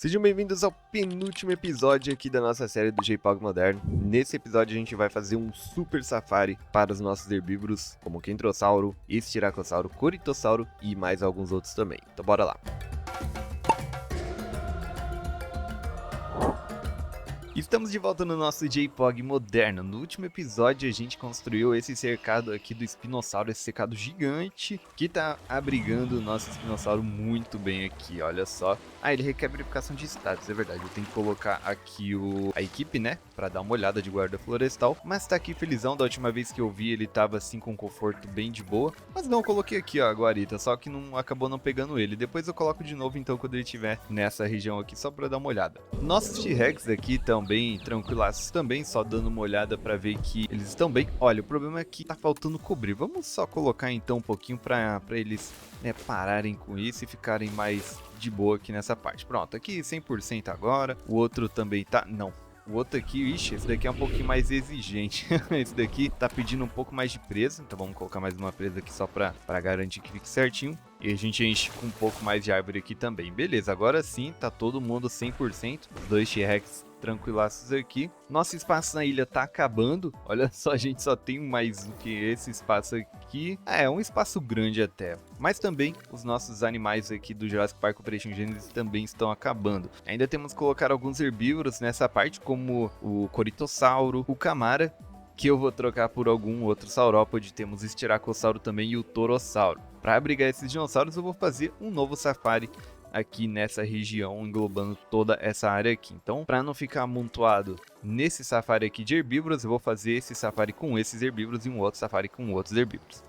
Sejam bem-vindos ao penúltimo episódio aqui da nossa série do J-Pog Moderno. Nesse episódio a gente vai fazer um super safari para os nossos herbívoros, como Kentrossauro, Estiracossauro, Corytossauro e mais alguns outros também. Então bora lá! Estamos de volta no nosso J-Pog moderno. No último episódio a gente construiu esse cercado aqui do espinossauro, esse cercado gigante que tá abrigando o nosso espinossauro muito bem aqui, olha só. Ah, ele requer verificação de status, é verdade, eu tenho que colocar aqui a equipe, né, pra dar uma olhada de guarda florestal. Mas tá aqui felizão, da última vez que eu vi ele tava assim com conforto bem de boa. Mas não, eu coloquei aqui ó, a guarita, só que não acabou não pegando ele. Depois eu coloco de novo então quando ele estiver nessa região aqui, só pra dar uma olhada. Nossos T-Rex aqui estão bem tranquilaços também, só dando uma olhada pra ver que eles estão bem. Olha, o problema é que tá faltando cobrir. Vamos só colocar então um pouquinho pra eles, né, pararem com isso e ficarem mais de boa aqui nessa parte. Pronto, aqui 100% agora. O outro também tá... Não. O outro aqui, ixi, esse daqui é um pouquinho mais exigente. Esse daqui tá pedindo um pouco mais de presa. Então vamos colocar mais uma presa aqui só pra garantir que fique certinho. E a gente enche com um pouco mais de árvore aqui também. Beleza, agora sim, tá todo mundo 100%. Os dois T-Rex tranquilaços aqui. Nosso espaço na ilha tá acabando. Olha só, a gente só tem mais do que esse espaço aqui. É um espaço grande até. Mas também os nossos animais aqui do Jurassic Park Operation Genesis também estão acabando. Ainda temos que colocar alguns herbívoros nessa parte, como o Corytossauro, o Camara, que eu vou trocar por algum outro saurópode. Temos o Estiracossauro também e o Torossauro. Para abrigar esses dinossauros eu vou fazer um novo safari aqui nessa região, englobando toda essa área aqui. Então, para não ficar amontoado nesse safari aqui de herbívoros, eu vou fazer esse safari com esses herbívoros e um outro safari com outros herbívoros.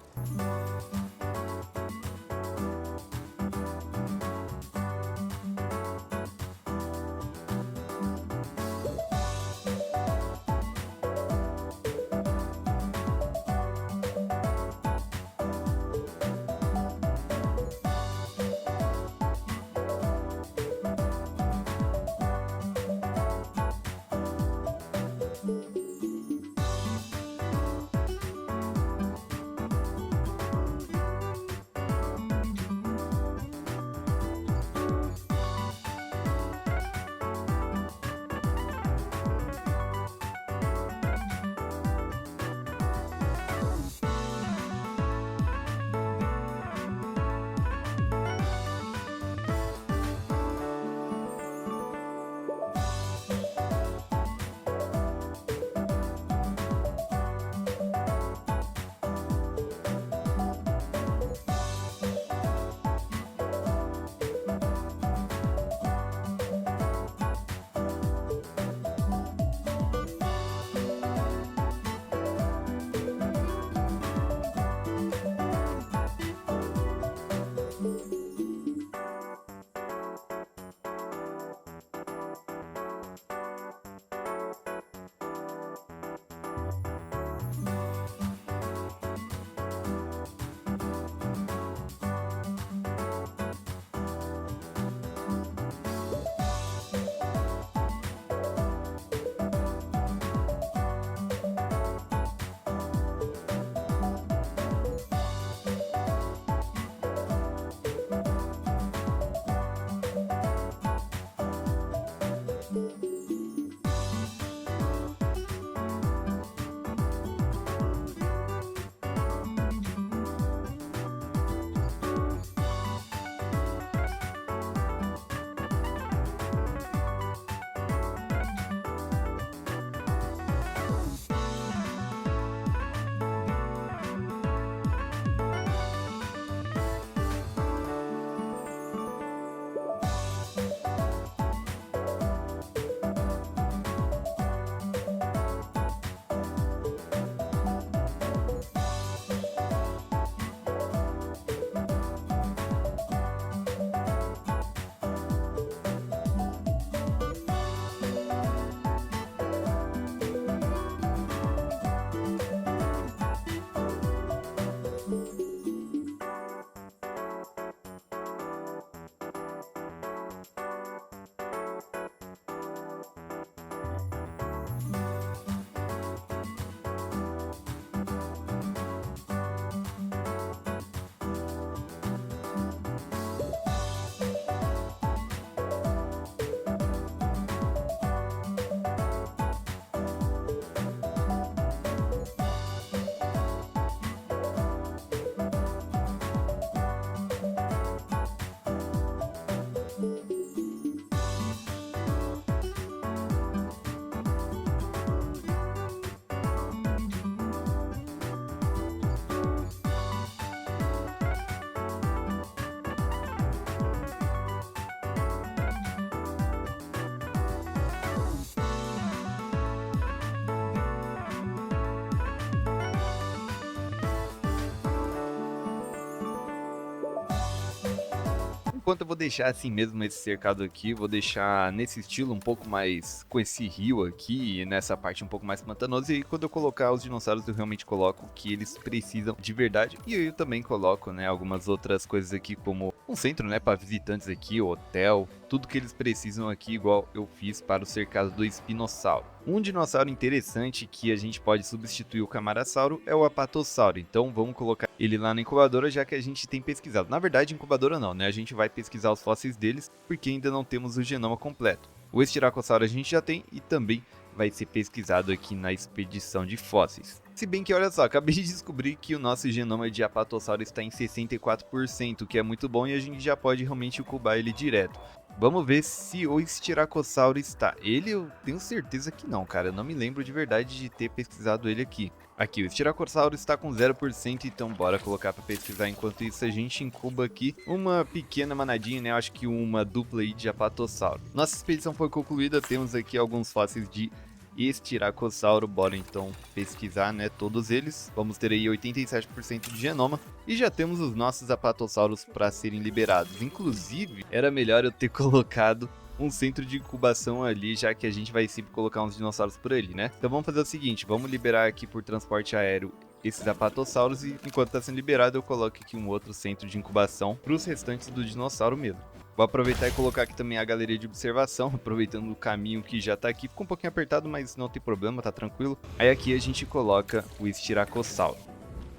enquanto eu vou deixar assim mesmo esse cercado aqui, vou deixar nesse estilo um pouco mais com esse rio aqui, nessa parte um pouco mais pantanosa. E aí quando eu colocar os dinossauros eu realmente coloco o que eles precisam de verdade. E aí eu também coloco, né, algumas outras coisas aqui como um centro, né, para visitantes aqui, hotel, tudo que eles precisam aqui, igual eu fiz para o cercado do espinossauro. Um dinossauro interessante que a gente pode substituir o camarassauro é o apatossauro, então vamos colocar ele lá na incubadora, já que a gente tem pesquisado. Na verdade, incubadora não, né? A gente vai pesquisar os fósseis deles, porque ainda não temos o genoma completo. O estiracossauro a gente já tem e também vai ser pesquisado aqui na expedição de fósseis. Se bem que, olha só, acabei de descobrir que o nosso genoma de apatossauro está em 64%, o que é muito bom e a gente já pode realmente incubar ele direto. Vamos ver se o estiracossauro está. Ele eu tenho certeza que não, cara. Eu não me lembro de verdade de ter pesquisado ele aqui. Aqui, o estiracossauro está com 0%, então bora colocar para pesquisar. Enquanto isso, a gente incuba aqui uma pequena manadinha, né? Eu acho que uma dupla aí de apatossauro. Nossa expedição foi concluída, temos aqui alguns fósseis de estiracossauro, bora então pesquisar, né, todos eles. Vamos ter aí 87% de genoma e já temos os nossos apatossauros para serem liberados. Inclusive, era melhor eu ter colocado um centro de incubação ali, já que a gente vai sempre colocar uns dinossauros por ali, né? Então vamos fazer o seguinte, vamos liberar aqui por transporte aéreo esses apatossauros e enquanto está sendo liberado eu coloco aqui um outro centro de incubação para os restantes do dinossauro mesmo. Vou aproveitar e colocar aqui também a galeria de observação, aproveitando o caminho que já tá aqui. Ficou um pouquinho apertado, mas não tem problema, tá tranquilo. Aí aqui a gente coloca o estiracossauro.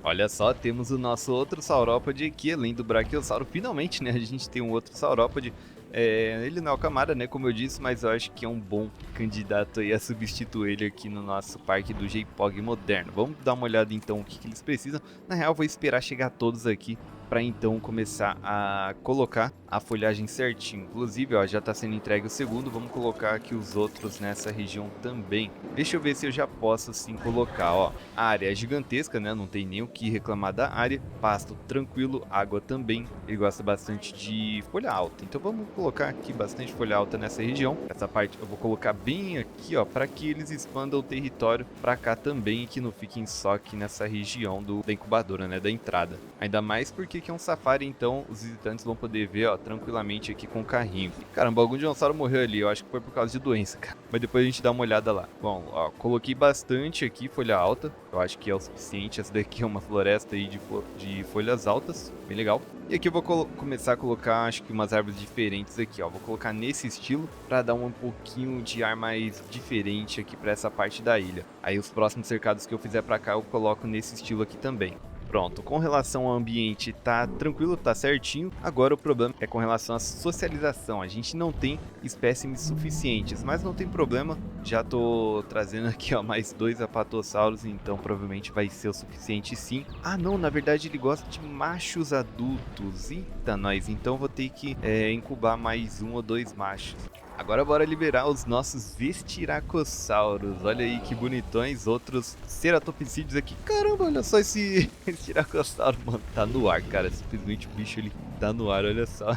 Olha só, temos o nosso outro saurópode aqui, além do braquiossauro. Finalmente, né, a gente tem um outro saurópode. Ele não é o Camara, né, como eu disse, mas eu acho que é um bom candidato aí a substituir ele aqui no nosso parque do JPOG moderno. Vamos dar uma olhada então o que eles precisam. Na real, vou esperar chegar todos aqui para então começar a colocar a folhagem certinho. Inclusive, ó, já está sendo entregue o segundo, vamos colocar aqui os outros nessa região também. Deixa eu ver se eu já posso assim colocar, ó. A área é gigantesca, né? Não tem nem o que reclamar da área. Pasto tranquilo, água também. Ele gosta bastante de folha alta, então vamos colocar aqui bastante folha alta nessa região. Essa parte eu vou colocar bem aqui, ó, para que eles expandam o território para cá também e que não fiquem só aqui nessa região da incubadora, né, da entrada. Ainda mais porque que é um safari, então os visitantes vão poder ver, ó, tranquilamente aqui com o carrinho. Caramba, algum dinossauro morreu ali, eu acho que foi por causa de doença, cara. Mas depois a gente dá uma olhada lá. Bom, ó, coloquei bastante aqui folha alta, eu acho que é o suficiente. Essa daqui é uma floresta aí de folhas altas, bem legal. E aqui eu vou começar a colocar, acho que umas árvores diferentes aqui, ó. Vou colocar nesse estilo para dar um pouquinho de ar mais diferente aqui para essa parte da ilha. Aí os próximos cercados que eu fizer para cá eu coloco nesse estilo aqui também. Pronto, com relação ao ambiente tá tranquilo, tá certinho. Agora o problema é com relação à socialização. A gente não tem espécimes suficientes, mas não tem problema. Já tô trazendo aqui, ó, mais 2 apatossauros, então provavelmente vai ser o suficiente sim. Ah não, na verdade ele gosta de machos adultos. Eita nós, então vou ter que incubar mais 1 ou 2 machos. Agora bora liberar os nossos estiracossauros. Olha aí que bonitões, outros ceratopsídeos aqui. Caramba, olha só esse estiracossauro, mano. Tá no ar, cara. Simplesmente o bicho ele tá no ar, olha só.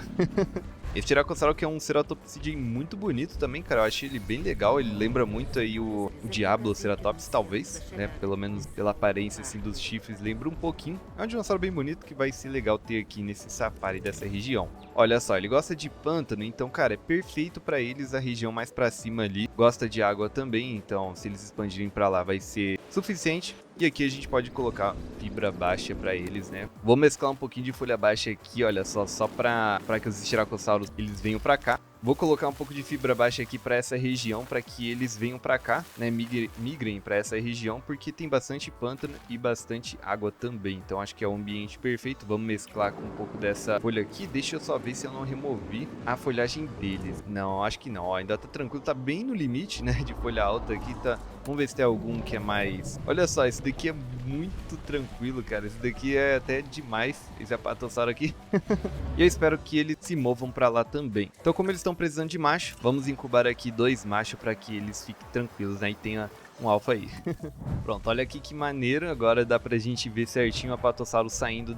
Esse Tiracossauro que é um ceratopsídeo muito bonito também, cara. Eu achei ele bem legal. Ele lembra muito aí o Diabloceratops, talvez, né? Pelo menos pela aparência assim dos chifres, lembra um pouquinho. É um dinossauro bem bonito que vai ser legal ter aqui nesse safari dessa região. Olha só, ele gosta de pântano, então, cara, é perfeito pra eles a região mais pra cima ali. Gosta de água também, então se eles expandirem pra lá vai ser suficiente. E aqui a gente pode colocar fibra baixa pra eles, né? Vou mesclar um pouquinho de folha baixa aqui, olha só pra que os estiracossauros eles venham pra cá. Vou colocar um pouco de fibra baixa aqui para essa região, para que eles venham para cá, né, migrem para essa região, porque tem bastante pântano e bastante água também. Então acho que é o ambiente perfeito. Vamos mesclar com um pouco dessa folha aqui. Deixa eu só ver se eu não removi a folhagem deles. Não, acho que não. Ó, ainda tá tranquilo, tá bem no limite, né, de folha alta aqui, tá. Vamos ver se tem algum que é mais... Olha só, esse daqui é muito tranquilo, cara. Esse daqui é até demais, esse apatossauro aqui. E eu espero que eles se movam para lá também. Então, como eles estão precisando de macho, vamos incubar aqui 2 machos para que eles fiquem tranquilos, né? E tenha um alfa aí. Pronto, olha aqui que maneiro. Agora dá pra gente ver certinho o apatossauro saindo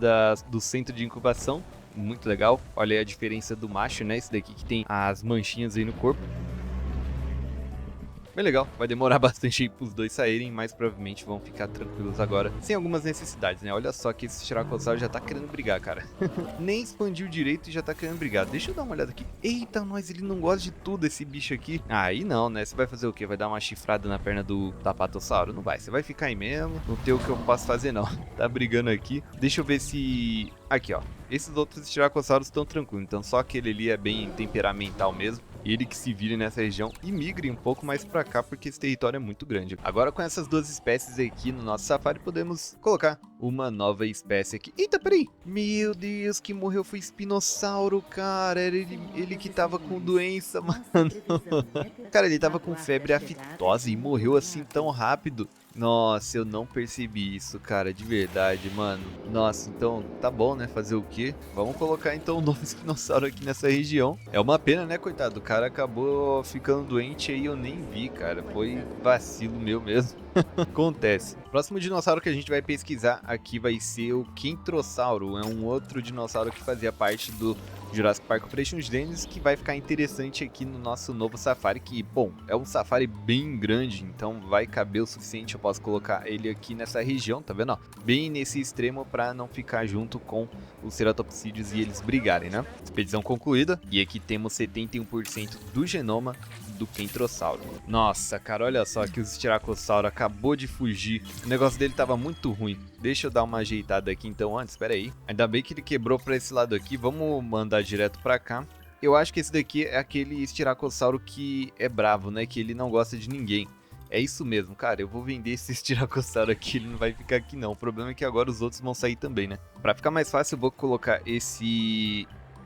do centro de incubação. Muito legal. Olha aí a diferença do macho, né? Esse daqui que tem as manchinhas aí no corpo. Bem legal, vai demorar bastante aí pros dois saírem, mas provavelmente vão ficar tranquilos agora, sem algumas necessidades, né? Olha só que esse Tiracossauro já tá querendo brigar, cara. Nem expandiu direito e já tá querendo brigar. Deixa eu dar uma olhada aqui. Eita, nós, ele não gosta de tudo, esse bicho aqui. Aí não, né? Você vai fazer o quê? Vai dar uma chifrada na perna do Tapatossauro? Não vai, você vai ficar aí mesmo. Não tem o que eu posso fazer, não. Tá brigando aqui. Deixa eu ver se... Aqui, ó. Esses outros Tiracossauros estão tranquilos, então só aquele ali é bem temperamental mesmo. Ele que se vire nessa região e migre um pouco mais pra cá, porque esse território é muito grande. Agora, com essas duas espécies aqui no nosso safari, podemos colocar uma nova espécie aqui. Eita, peraí! Meu Deus, que morreu foi Espinossauro, cara. Era ele que tava com doença, mano. Cara, ele tava com febre aftosa e morreu assim tão rápido. Nossa, eu não percebi isso, cara, de verdade, mano. Nossa, então tá bom, né? Fazer o quê? Vamos colocar então um novo espinossauro aqui nessa região. É uma pena, né, coitado? O cara acabou ficando doente aí, eu nem vi, cara. Foi vacilo meu mesmo. Acontece. Próximo dinossauro que a gente vai pesquisar aqui vai ser o Kentrossauro. É um outro dinossauro que fazia parte do Jurassic Park Operations Genesis, que vai ficar interessante aqui no nosso novo safari, que, bom, é um safari bem grande, então vai caber o suficiente. Eu posso colocar ele aqui nessa região, tá vendo? Ó, bem nesse extremo para não ficar junto com os ceratopsídeos e eles brigarem, né? Expedição concluída. E aqui temos 71% do genoma do Kentrossauro. Nossa, cara, olha só que o Styracosauro acabou de fugir. O negócio dele tava muito ruim. Deixa eu dar uma ajeitada aqui então antes, espera aí. Ainda bem que ele quebrou pra esse lado aqui. Vamos mandar direto pra cá. Eu acho que esse daqui é aquele Styracosauro que é bravo, né? Que ele não gosta de ninguém. É isso mesmo, cara, eu vou vender esse Styracosauro aqui, ele não vai ficar aqui não. O problema é que agora os outros vão sair também, né? Pra ficar mais fácil, eu vou colocar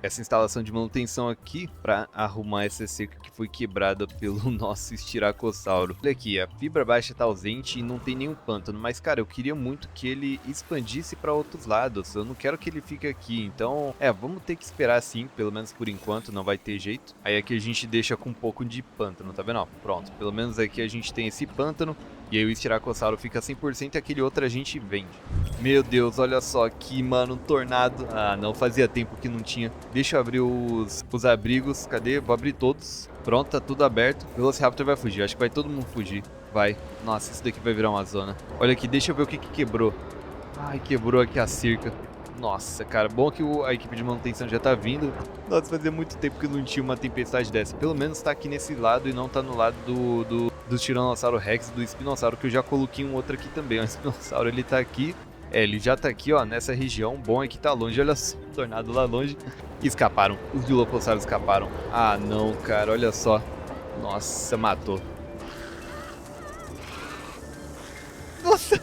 essa instalação de manutenção aqui para arrumar essa cerca que foi quebrada pelo nosso Styracosauro. Olha aqui, a fibra baixa tá ausente e não tem nenhum pântano, mas cara, eu queria muito que ele expandisse para outros lados, eu não quero que ele fique aqui, então, vamos ter que esperar assim, pelo menos por enquanto, não vai ter jeito. Aí aqui a gente deixa com um pouco de pântano, tá vendo? Ó, pronto, pelo menos aqui a gente tem esse pântano. E aí o Styracosauro fica 100% e aquele outro a gente vende. Meu Deus, olha só aqui, mano, um tornado. Ah, não, fazia tempo que não tinha. Deixa eu abrir os abrigos. Cadê? Vou abrir todos. Pronto, tá tudo aberto. O Velociraptor vai fugir, acho que vai todo mundo fugir. Vai. Nossa, isso daqui vai virar uma zona. Olha aqui, deixa eu ver o que quebrou. Ai, quebrou aqui a cerca. Nossa, cara, bom que a equipe de manutenção já tá vindo. Nossa, fazia muito tempo que não tinha uma tempestade dessa. Pelo menos tá aqui nesse lado e não tá no lado do Tiranossauro Rex, do Espinossauro, que eu já coloquei um outro aqui também. O Espinossauro, ele tá aqui. Ele já tá aqui, ó, nessa região. Bom é que tá longe, olha só, o tornado lá longe. Escaparam, os Dilophosaurus escaparam. Ah, não, cara, olha só. Nossa, matou. Nossa!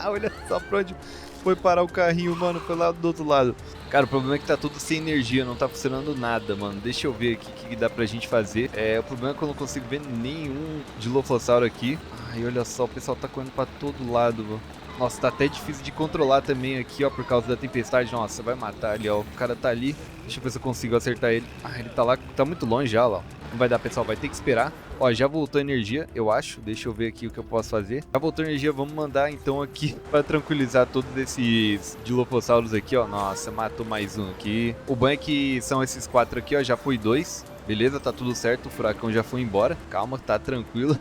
Olha só pra onde foi parar o carrinho, mano, foi lá do outro lado. Cara, o problema é que tá tudo sem energia, não tá funcionando nada, mano. Deixa eu ver aqui o que dá pra gente fazer. O problema é que eu não consigo ver nenhum Dilophosauro aqui. Ai, olha só, o pessoal tá correndo pra todo lado, mano. Nossa, tá até difícil de controlar também aqui, ó, por causa da tempestade. Nossa, vai matar ali, ó. O cara tá ali. Deixa eu ver se eu consigo acertar ele. Ah, ele tá lá, tá muito longe já, ó. Não vai dar, pessoal, vai ter que esperar. Ó, já voltou a energia, eu acho. Deixa eu ver aqui o que eu posso fazer. Já voltou a energia, vamos mandar então aqui pra tranquilizar todos esses Dilophosaurus aqui, ó. Nossa, matou mais um aqui. O bom é que são esses 4 aqui, ó, já foi 2. Beleza, tá tudo certo, o furacão já foi embora. Calma, tá tranquilo.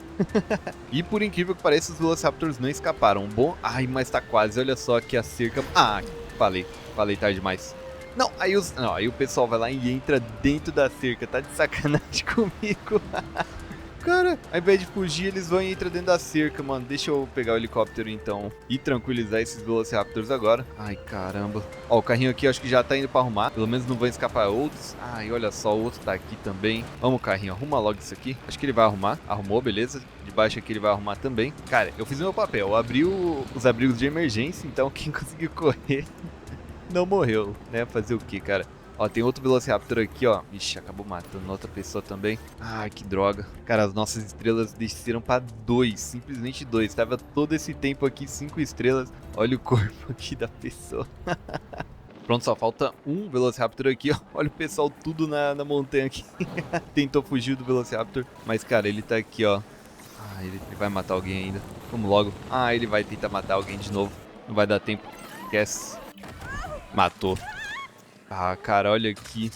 E por incrível que pareça, os Velociraptors não escaparam. Bom, ai, mas tá quase, olha só aqui a cerca. Ah, falei tarde demais. Não, aí o pessoal vai lá e entra dentro da cerca, tá de sacanagem comigo. Cara, ao invés de fugir, eles vão e entram dentro da cerca, mano. Deixa eu pegar o helicóptero, então, e tranquilizar esses Velociraptors agora. Ai, caramba. Ó, o carrinho aqui eu acho que já tá indo pra arrumar. Pelo menos não vão escapar outros. Ai, olha só, o outro tá aqui também. Vamos, carrinho, arruma logo isso aqui. Acho que ele vai arrumar. Arrumou, beleza. De baixo aqui ele vai arrumar também. Cara, eu fiz o meu papel. Eu abri os abrigos de emergência, então quem conseguiu correr não morreu, né? Fazer o que, cara? Ó, tem outro Velociraptor aqui, ó. Ixi, acabou matando outra pessoa também. Ai, que droga. Cara, as nossas estrelas desceram pra 2. Simplesmente 2. Tava todo esse tempo aqui, 5 estrelas. Olha o corpo aqui da pessoa. Pronto, só falta um Velociraptor aqui, ó. Olha o pessoal tudo na montanha aqui. Tentou fugir do Velociraptor. Mas, cara, ele tá aqui, ó. Ah, ele vai matar alguém ainda. Vamos logo. Ah, ele vai tentar matar alguém de novo. Não vai dar tempo. Esquece. Matou. Ah, cara, olha aqui.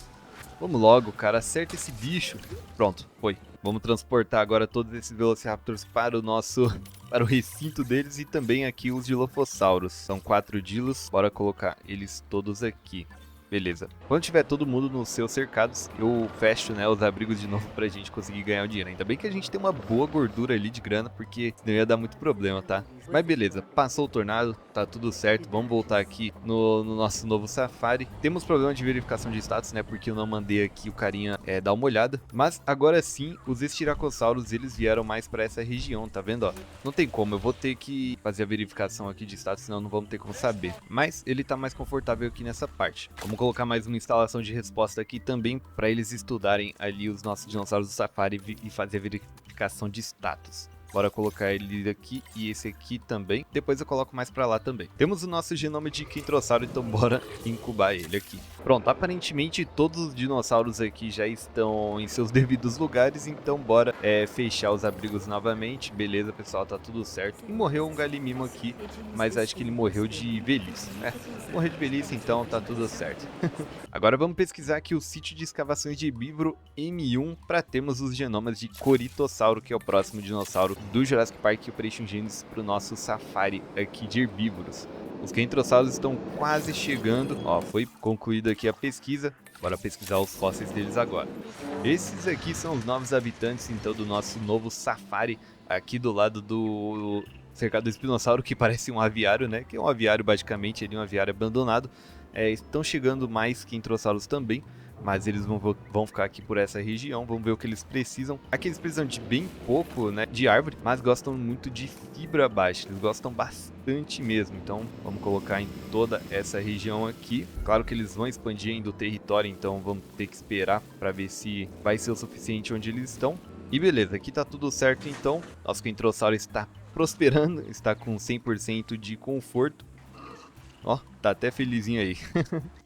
Vamos logo, cara, acerta esse bicho. Pronto, foi. Vamos transportar agora todos esses Velociraptors para o nosso... para o recinto deles e também aqui os Dilophosaurus. São 4 Dilos, bora colocar eles todos aqui. Beleza. Quando tiver todo mundo nos seus cercados, eu fecho, né, os abrigos de novo pra gente conseguir ganhar o dinheiro. Ainda bem que a gente tem uma boa gordura ali de grana, porque não ia dar muito problema, tá? Mas beleza, passou o tornado, tá tudo certo. Vamos voltar aqui no nosso novo safari. Temos problema de verificação de status, né, porque eu não mandei aqui o carinha dar uma olhada. Mas agora sim, os Styracosaurus, eles vieram mais pra essa região, tá vendo, ó? Não tem como, eu vou ter que fazer a verificação aqui de status, senão não vamos ter como saber. Mas ele tá mais confortável aqui nessa parte. Vamos colocar mais uma instalação de resposta aqui também para eles estudarem ali os nossos dinossauros do safari e fazer a verificação de status. Bora colocar ele aqui e esse aqui também. Depois eu coloco mais pra lá também. Temos o nosso genoma de Kentrossauro, então bora incubar ele aqui. Pronto, aparentemente todos os dinossauros aqui já estão em seus devidos lugares, então bora fechar os abrigos novamente. Beleza, pessoal, tá tudo certo. E morreu um galimimo aqui, mas acho que ele morreu de velhice, né? Morreu de velhice, então tá tudo certo. Agora vamos pesquisar aqui o sítio de escavações de herbívoro M1 para termos os genomas de Corytossauro, que é o próximo dinossauro do Jurassic Park Operation Genesis para o nosso safari aqui de herbívoros. Os Kentrossauros estão quase chegando, ó, foi concluída aqui a pesquisa, bora pesquisar os fósseis deles agora. Esses aqui são os novos habitantes, então, do nosso novo safari aqui do lado do cercado do espinossauro, que parece um aviário, né, que é um aviário basicamente, ele é um aviário abandonado. Estão chegando mais Kentrossauros também, mas eles vão ficar aqui por essa região. Vamos ver o que eles precisam. Aqui eles precisam de bem pouco, né, de árvore, mas gostam muito de fibra baixa. Eles gostam bastante mesmo, então vamos colocar em toda essa região aqui. Claro que eles vão expandir ainda o território, então vamos ter que esperar para ver se vai ser o suficiente onde eles estão. E beleza, aqui tá tudo certo então. Nosso Kentrossauro está prosperando, está com 100% de conforto. Ó, tá até felizinho aí.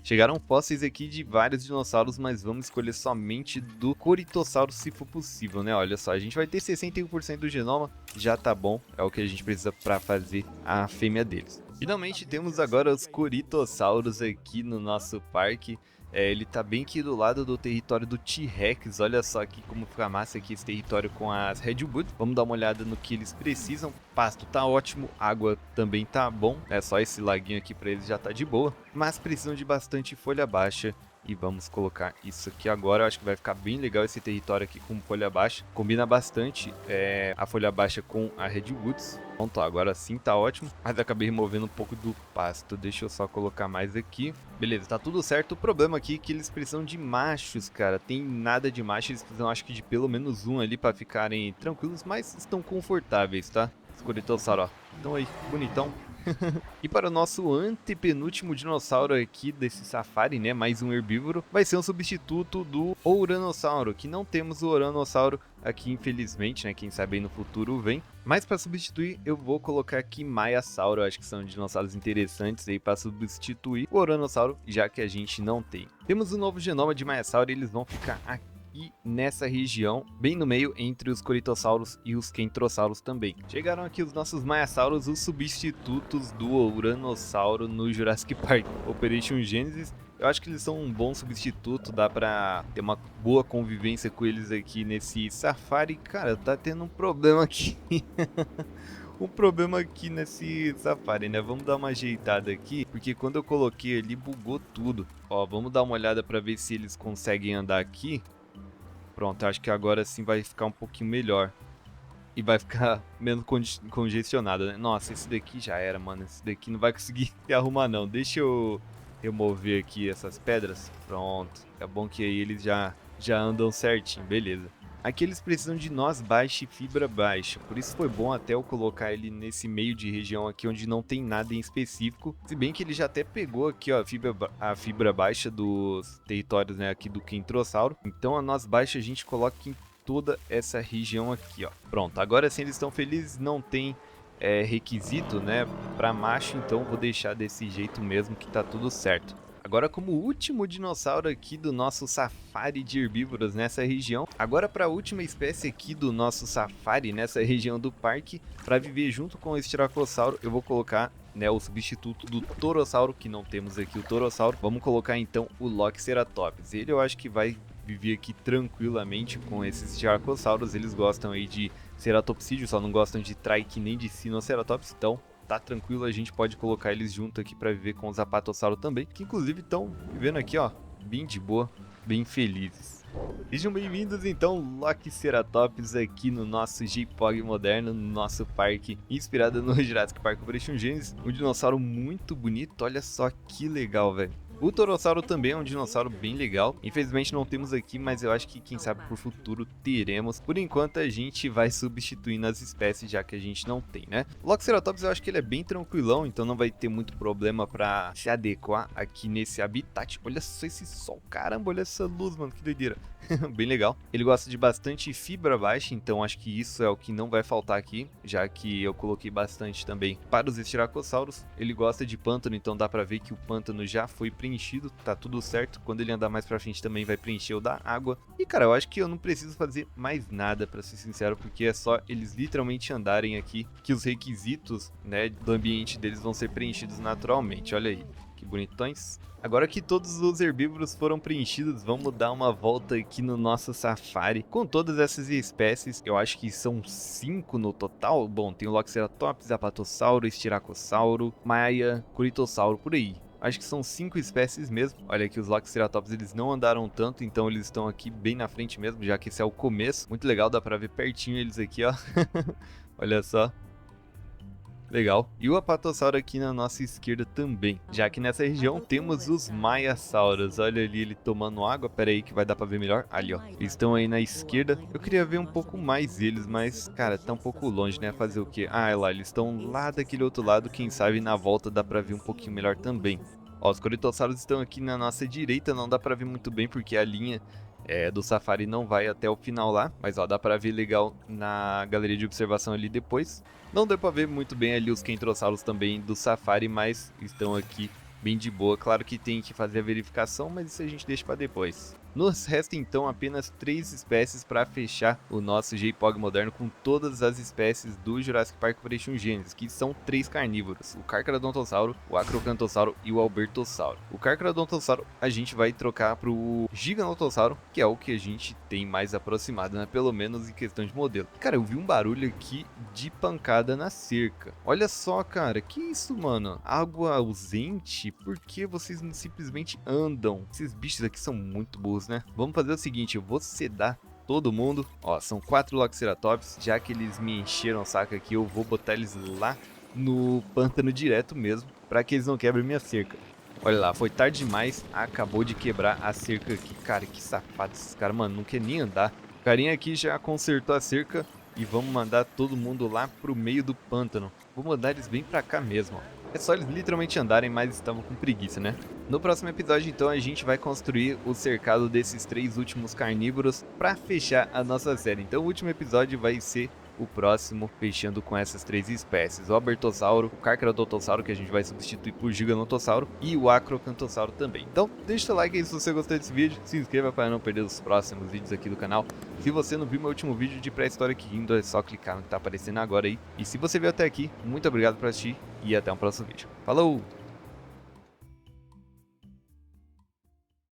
Chegaram fósseis aqui de vários dinossauros, mas vamos escolher somente do Corytossauro se for possível, né? Olha só, a gente vai ter 61% do genoma, já tá bom, é o que a gente precisa para fazer a fêmea deles. Finalmente temos agora os Corytossauros aqui no nosso parque. Ele tá bem aqui do lado do território do T-Rex. Olha só aqui como fica massa aqui esse território com as Redwood. Vamos dar uma olhada no que eles precisam. Pasto tá ótimo, água também tá bom. É só esse laguinho aqui para eles já tá de boa. Mas precisam de bastante folha baixa. E vamos colocar isso aqui agora. Eu acho que vai ficar bem legal esse território aqui com folha baixa. Combina bastante a folha baixa com a Redwoods. Pronto, agora sim tá ótimo. Mas acabei removendo um pouco do pasto. Deixa eu só colocar mais aqui. Beleza, tá tudo certo. O problema aqui é que eles precisam de machos, cara. Tem nada de macho. Eles precisam, acho que, de pelo menos um ali pra ficarem tranquilos. Mas estão confortáveis, tá? Escuritossauro, ó. Então aí, bonitão. E para o nosso antepenúltimo dinossauro aqui desse safari, né, mais um herbívoro, vai ser um substituto do Ouranossauro, que não temos o Ouranossauro aqui infelizmente, né, quem sabe aí no futuro vem. Mas para substituir eu vou colocar aqui Maiasauro, acho que são dinossauros interessantes aí para substituir o Ouranossauro, já que a gente não tem. Temos um novo genoma de Maiasauro e eles vão ficar aqui nessa região, bem no meio entre os Corytossauros e os Kentrossauros também. Chegaram aqui os nossos Maiasauros, os substitutos do Ouranossauro no Jurassic Park Operation Genesis. Eu acho que eles são um bom substituto, dá pra ter uma boa convivência com eles aqui nesse safari. Cara, tá tendo um problema aqui. Um problema aqui nesse safari, né? Vamos dar uma ajeitada aqui, porque quando eu coloquei ali bugou tudo. Ó, vamos dar uma olhada pra ver se eles conseguem andar aqui. Pronto, acho que agora sim vai ficar um pouquinho melhor. E vai ficar menos congestionado, né? Nossa, esse daqui já era, mano. Esse daqui não vai conseguir se arrumar, não. Deixa eu remover aqui essas pedras. Pronto. É bom que aí eles já andam certinho, beleza. Aqui eles precisam de noz baixa e fibra baixa, por isso foi bom até eu colocar ele nesse meio de região aqui onde não tem nada em específico. Se bem que ele já até pegou aqui, ó, a fibra baixa dos territórios, né, aqui do Kentrossauro. Então a noz baixa a gente coloca em toda essa região aqui, ó. Pronto, agora sim eles estão felizes, não tem requisito, né, para macho, então vou deixar desse jeito mesmo que tá tudo certo. Agora, como último dinossauro aqui do nosso safari de herbívoros nessa região, agora para a última espécie aqui do nosso safari nessa região do parque, para viver junto com o Styracosauro, eu vou colocar né, o substituto do Torossauro, que não temos aqui o Torossauro. Vamos colocar então o Loxeratops. Ele eu acho que vai viver aqui tranquilamente com esses Styracosaurus. Eles gostam aí de Ceratopsídeo, só não gostam de Trike nem de Sinoceratops, então tá tranquilo, a gente pode colocar eles junto aqui para viver com os Apatosaurus também, que inclusive estão vivendo aqui, ó, bem de boa, bem felizes. Sejam bem-vindos então, Loxeratops, aqui no nosso J-Pog moderno, no nosso parque inspirado no Jurassic Park Operation Genesis. Um dinossauro muito bonito, olha só que legal, velho. O Torossauro também é um dinossauro bem legal. Infelizmente não temos aqui, mas eu acho que quem sabe por futuro teremos. Por enquanto a gente vai substituindo as espécies, já que a gente não tem, né? O Loxeratops eu acho que ele é bem tranquilão, então não vai ter muito problema pra se adequar aqui nesse habitat. Olha só esse sol, caramba, olha essa luz, mano, que doideira. Bem legal. Ele gosta de bastante fibra baixa, então acho que isso é o que não vai faltar aqui, já que eu coloquei bastante também para os Styracosaurus. Ele gosta de pântano, então dá pra ver que o pântano já foi preenchido, tá tudo certo. Quando ele andar mais pra frente também vai preencher o da água. E cara, eu acho que eu não preciso fazer mais nada, pra ser sincero, porque é só eles literalmente andarem aqui, que os requisitos, né, do ambiente deles vão ser preenchidos naturalmente. Olha aí, que bonitões. Agora que todos os herbívoros foram preenchidos, vamos dar uma volta aqui no nosso safari com todas essas espécies. Eu acho que são 5 no total. Bom, tem o Loxeratops, Apatossauro, Styracosauro, Maia, Curitossauro, por aí. Acho que são 5 espécies mesmo. Olha aqui, os Loxeratops eles não andaram tanto, então eles estão aqui bem na frente mesmo, já que esse é o começo. Muito legal, dá pra ver pertinho eles aqui, ó. Olha só. Legal. E o Apatossauro aqui na nossa esquerda também, já que nessa região temos os Maiasaurus. Olha ali ele tomando água, pera aí que vai dar pra ver melhor. Ali ó, eles estão aí na esquerda. Eu queria ver um pouco mais eles, mas cara, tá um pouco longe, né, fazer o quê? Ah, é lá, eles estão lá daquele outro lado, quem sabe na volta dá pra ver um pouquinho melhor também. Ó, os Coritossauros estão aqui na nossa direita, não dá pra ver muito bem porque a linha do Safari não vai até o final lá, mas ó, dá pra ver legal na galeria de observação ali depois. Não deu pra ver muito bem ali os Kentrossauros também do Safari, mas estão aqui bem de boa. Claro que tem que fazer a verificação, mas isso a gente deixa pra depois. Nos resta então apenas 3 espécies para fechar o nosso J-Pog moderno com todas as espécies do Jurassic Park Operation Genesis, que são 3 carnívoros: o Carcharodontosauro, o Acrocantossauro e o Albertossauro. O Carcharodontosauro a gente vai trocar pro Giganotossauro, que é o que a gente tem mais aproximado, né? Pelo menos em questão de modelo. Cara, eu vi um barulho aqui de pancada na cerca. Olha só, cara, que isso, mano? Água ausente? Por que vocês não simplesmente andam? Esses bichos aqui são muito burros, né? Vamos fazer o seguinte, eu vou sedar todo mundo. Ó, são 4 Loxeratops. Já que eles me encheram o saco aqui, eu vou botar eles lá no pântano direto mesmo, para que eles não quebrem minha cerca. Olha lá, foi tarde demais, acabou de quebrar a cerca aqui. Cara, que safado esses caras, mano, não quer nem andar. O carinha aqui já consertou a cerca e vamos mandar todo mundo lá pro meio do pântano. Vou mandar eles bem pra cá mesmo, ó. É só eles literalmente andarem, mas estavam com preguiça, né? No próximo episódio, então, a gente vai construir o cercado desses 3 últimos carnívoros para fechar a nossa série. Então, o último episódio vai ser o próximo, fechando com essas 3 espécies: o Albertossauro, o Carcharodontossauro, que a gente vai substituir por Giganotossauro, e o Acrocantossauro também. Então, deixa o like aí se você gostou desse vídeo, se inscreva para não perder os próximos vídeos aqui do canal. Se você não viu meu último vídeo de pré-história aqui indo, é só clicar no que tá aparecendo agora aí. E se você veio até aqui, muito obrigado por assistir e até o próximo vídeo. Falou!